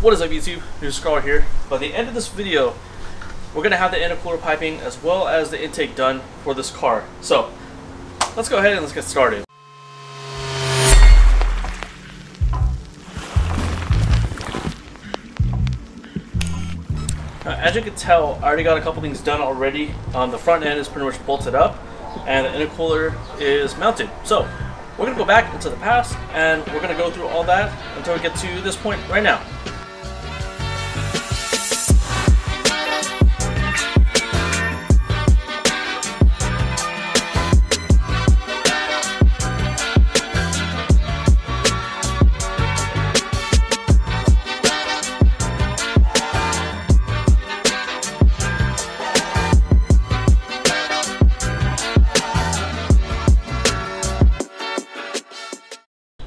What is up, YouTube? Here's Scar here. By the end of this video, we're going to have the intercooler piping as well as the intake done for this car. So, let's go ahead and let's get started. Now, as you can tell, I already got a couple things done already. The front end is pretty much bolted up and the intercooler is mounted. So, we're going to go back into the past and we're going to go through all that until we get to this point right now.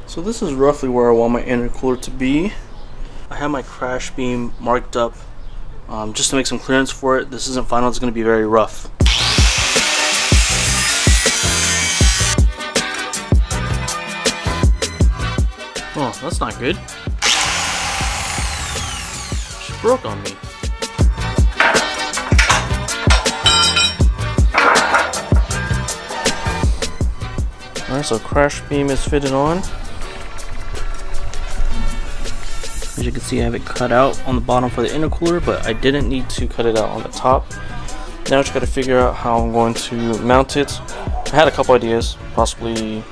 So this is roughly where I want my intercooler to be. I have my crash beam marked up just to make some clearance for it. This isn't final, it's going to be very rough. Oh, that's not good. She broke on me. Alright, so crash beam is fitted on. As you can see, I have it cut out on the bottom for the intercooler, but I didn't need to cut it out on the top. Now I just got to figure out how I'm going to mount it. I had a couple ideas, possibly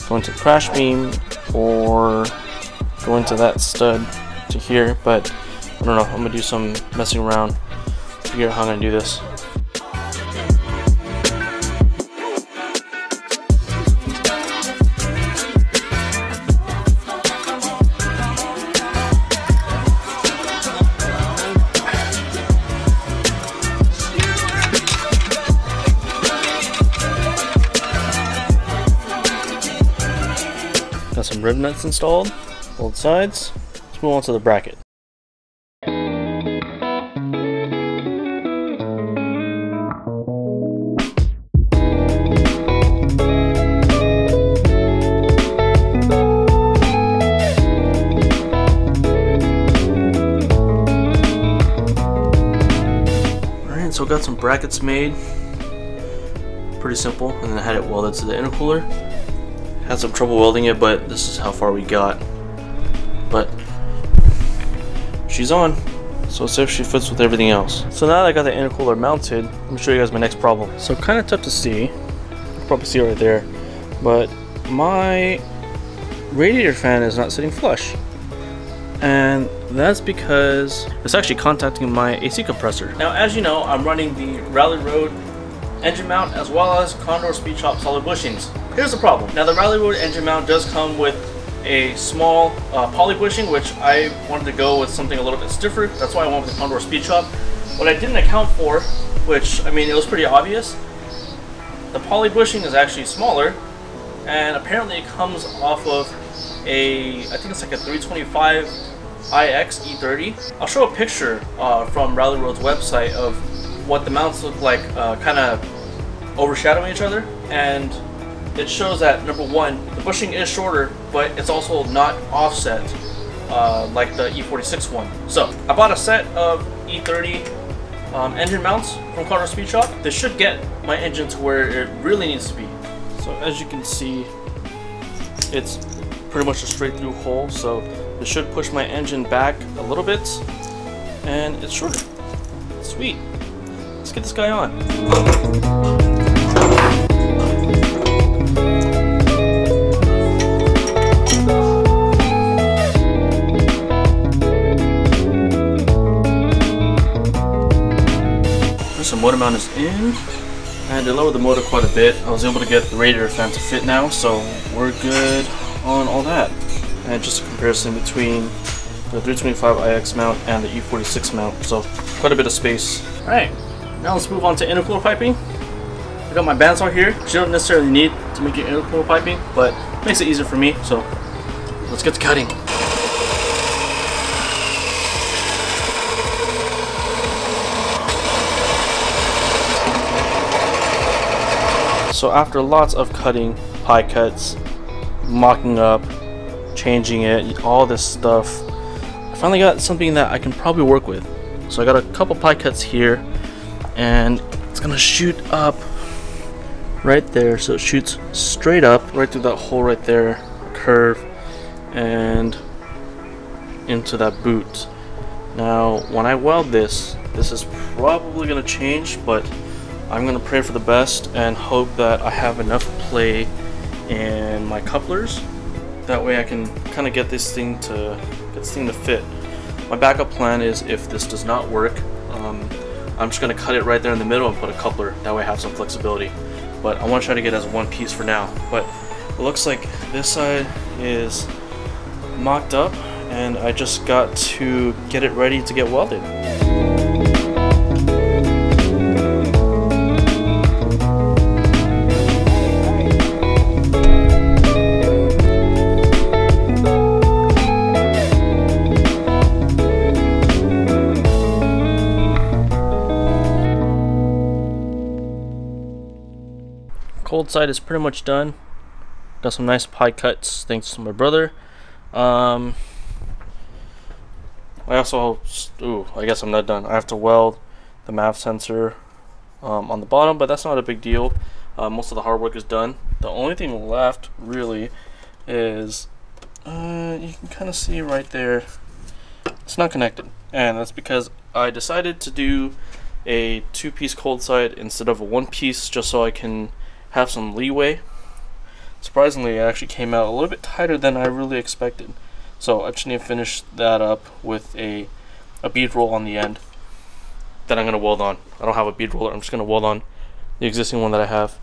going to the crash beam or going to that stud to here, but I don't know. I'm going to do some messing around, figure out how I'm going to do this. Got some rib nuts installed, both sides. Let's move on to the bracket. Alright, so I got some brackets made. Pretty simple, and then I had it welded to the intercooler. Had some trouble welding it, but this is how far we got. But she's on, so let's see if she fits with everything else. So now that I got the intercooler mounted, let me show you guys my next problem. So kind of tough to see, you can probably see it right there, but my radiator fan is not sitting flush, and that's because it's actually contacting my AC compressor. Now, as you know, I'm running the Rally Road engine mount as well as Condor Speed Shop solid bushings. Here's the problem. Now, the Rally Road engine mount does come with a small poly bushing, which I wanted to go with something a little bit stiffer. That's why I went with the Condor Speed Shop. What I didn't account for, which, I mean, it was pretty obvious, the poly bushing is actually smaller, and apparently it comes off of a, I think it's like a 325 IX E30. I'll show a picture from Rally Road's website of what the mounts look like, kind of overshadowing each other, and it shows that, number one, the bushing is shorter, but it's also not offset like the E46 one. So I bought a set of E30 engine mounts from Condor Speed Shop. This should get my engine to where it really needs to be. So as you can see, it's pretty much a straight through hole, so this should push my engine back a little bit, and it's shorter. Sweet. Let's get this guy on. The motor mount is in. I had to lower the motor quite a bit. I was able to get the radiator fan to fit now, so we're good on all that. And just a comparison between the 325 IX mount and the E46 mount, so quite a bit of space. Alright, now let's move on to intercooler piping. I got my bandsaw here, which you don't necessarily need to make your intercooler piping, but it makes it easier for me, so let's get to cutting. So after lots of cutting, pie cuts, mocking up, changing it, all this stuff, I finally got something that I can probably work with. So I got a couple pie cuts here, and it's gonna shoot up right there. So it shoots straight up right through that hole right there, curve, and into that boot. Now when I weld this is probably gonna change, but I'm gonna pray for the best and hope that I have enough play in my couplers. That way I can kind of get this thing to fit. My backup plan is, if this does not work, I'm just gonna cut it right there in the middle and put a coupler. That way I have some flexibility. But I want to try to get it as one piece for now. But it looks like this side is mocked up, and I just got to get it ready to get welded. Cold side is pretty much done. Got some nice pie cuts thanks to my brother. I guess I'm not done. I have to weld the MAV sensor on the bottom, but that's not a big deal. Most of the hard work is done. The only thing left really is you can kind of see right there, it's not connected, and that's because I decided to do a 2-piece cold side instead of a 1-piece, just so I can have some leeway. Surprisingly, it actually came out a little bit tighter than I really expected. So I just need to finish that up with a bead roll on the end that I'm going to weld on. I don't have a bead roller, I'm just going to weld on the existing one that I have.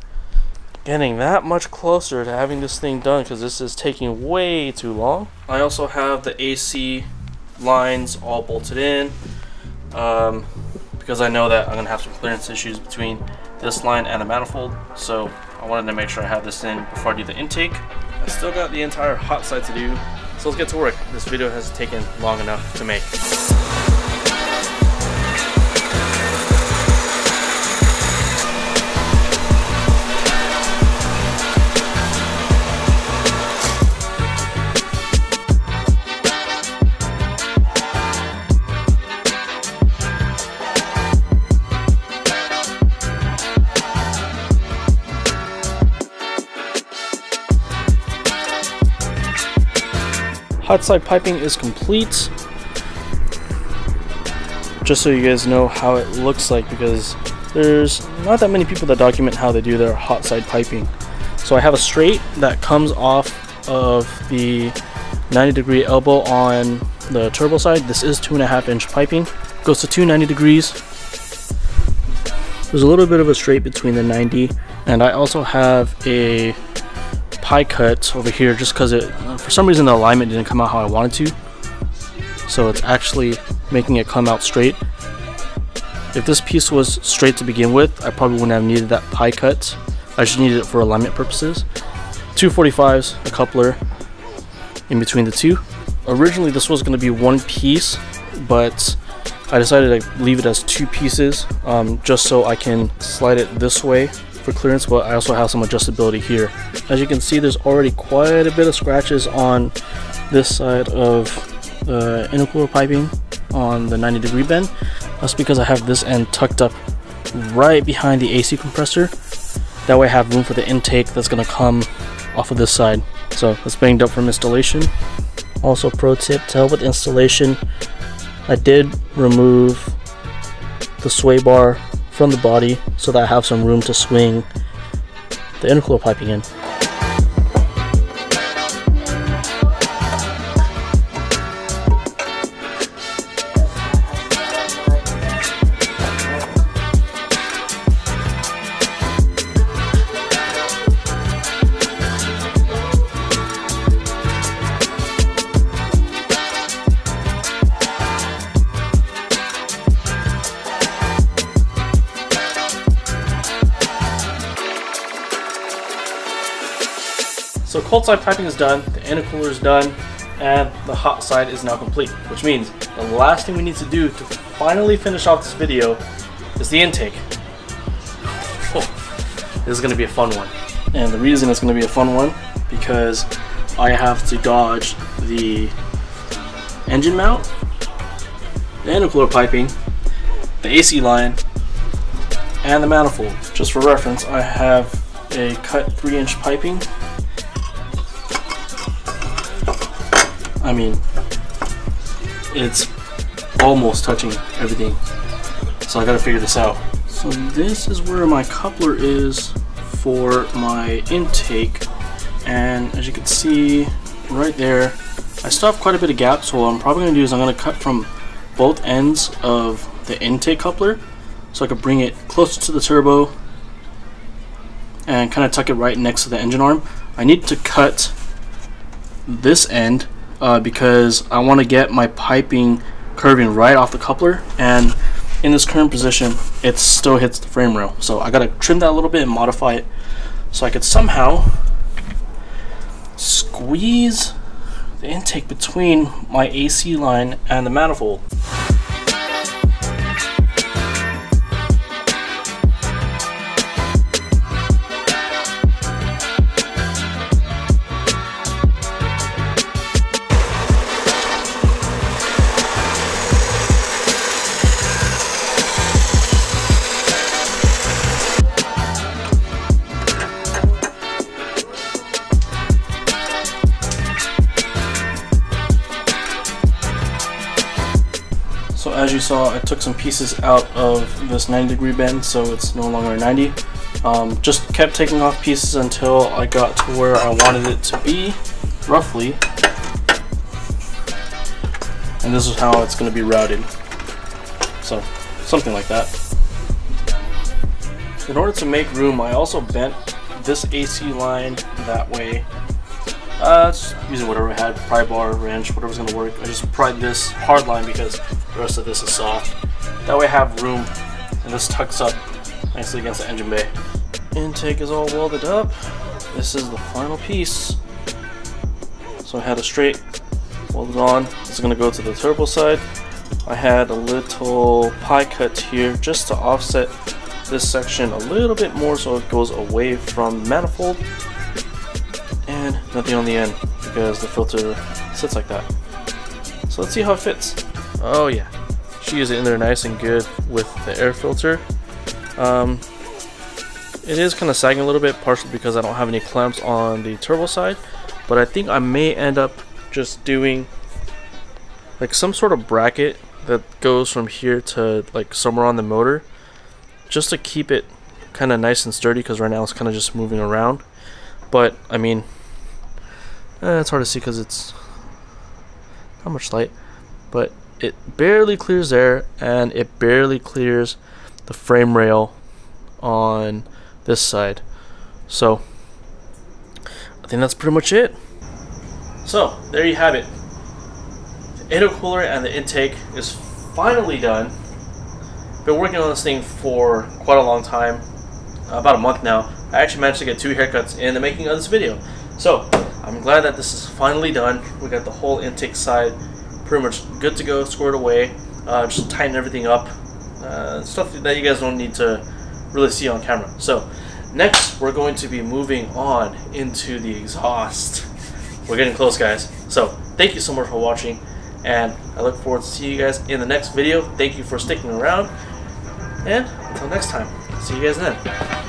Getting that much closer to having this thing done, because this is taking way too long. I also have the AC lines all bolted in, because I know that I'm going to have some clearance issues between this line and the manifold, so I wanted to make sure I have this in before I do the intake. I still got the entire hot side to do, so let's get to work. This video has taken long enough to make. Hot side piping is complete. Just so you guys know how it looks like, because there's not that many people that document how they do their hot side piping. So I have a straight that comes off of the 90-degree elbow on the turbo side. This is 2.5-inch piping. Goes to 290 degrees. There's a little bit of a straight between the 90, and I also have a pie cut over here just because it, for some reason, the alignment didn't come out how I wanted to, so it's actually making it come out straight. If this piece was straight to begin with, I probably wouldn't have needed that pie cut. I just needed it for alignment purposes. 245s, a coupler in between the two. Originally this was going to be one piece, but I decided to leave it as 2 pieces, just so I can slide it this way for clearance, but I also have some adjustability here. As you can see, there's already quite a bit of scratches on this side of the intercooler piping on the 90-degree bend. That's because I have this end tucked up right behind the AC compressor. That way I have room for the intake that's going to come off of this side. So that's banged up from installation. Also, pro tip to help with installation, I did remove the sway bar from the body so that I have some room to swing the intercooler piping in. So cold side piping is done, the intercooler is done, and the hot side is now complete, which means the last thing we need to do to finally finish off this video is the intake. This is going to be a fun one. And the reason it's going to be a fun one, because I have to dodge the engine mount the intercooler piping, the AC line, and the manifold. Just for reference, I have a cut 3-inch piping. I mean, it's almost touching everything, so I gotta figure this out. So this is where my coupler is for my intake, and as you can see right there, I still have quite a bit of gap, so what I'm probably going to do is I'm going to cut from both ends of the intake coupler so I can bring it closer to the turbo and kind of tuck it right next to the engine arm. I need to cut this end because I want to get my piping curving right off the coupler, and in this current position it still hits the frame rail, so I got to trim that a little bit and modify it so I could somehow squeeze the intake between my AC line and the manifold. So as you saw, I took some pieces out of this 90-degree bend, so it's no longer a 90. Just kept taking off pieces until I got to where I wanted it to be, roughly. And this is how it's going to be routed. So, something like that. In order to make room, I also bent this AC line that way. Just using whatever I had, pry bar, wrench, whatever's going to work. I just pried this hard line because the rest of this is soft. That way I have room, and this tucks up nicely against the engine bay. Intake is all welded up. This is the final piece. So I had a straight welded on. This is going to go to the turbo side. I had a little pie cut here just to offset this section a little bit more so it goes away from the manifold. And nothing on the end because the filter sits like that. So let's see how it fits. Oh yeah, she is in there nice and good with the air filter. It is kind of sagging a little bit, partially because I don't have any clamps on the turbo side, but I think I may end up just doing like some sort of bracket that goes from here to like somewhere on the motor, just to keep it kind of nice and sturdy, because right now it's kind of just moving around. But I mean, it's hard to see because it's not much light, but it barely clears air and it barely clears the frame rail on this side. So I think that's pretty much it. So there you have it. The intercooler and the intake is finally done. Been working on this thing for quite a long time, about a month now. I actually managed to get 2 haircuts in the making of this video. So I'm glad that this is finally done. We got the whole intake side pretty much good to go, squared away. Just tighten everything up. Stuff that you guys don't need to really see on camera. So next we're going to be moving on into the exhaust. We're getting close, guys. So thank you so much for watching, and I look forward to seeing you guys in the next video. Thank you for sticking around, and until next time, see you guys then.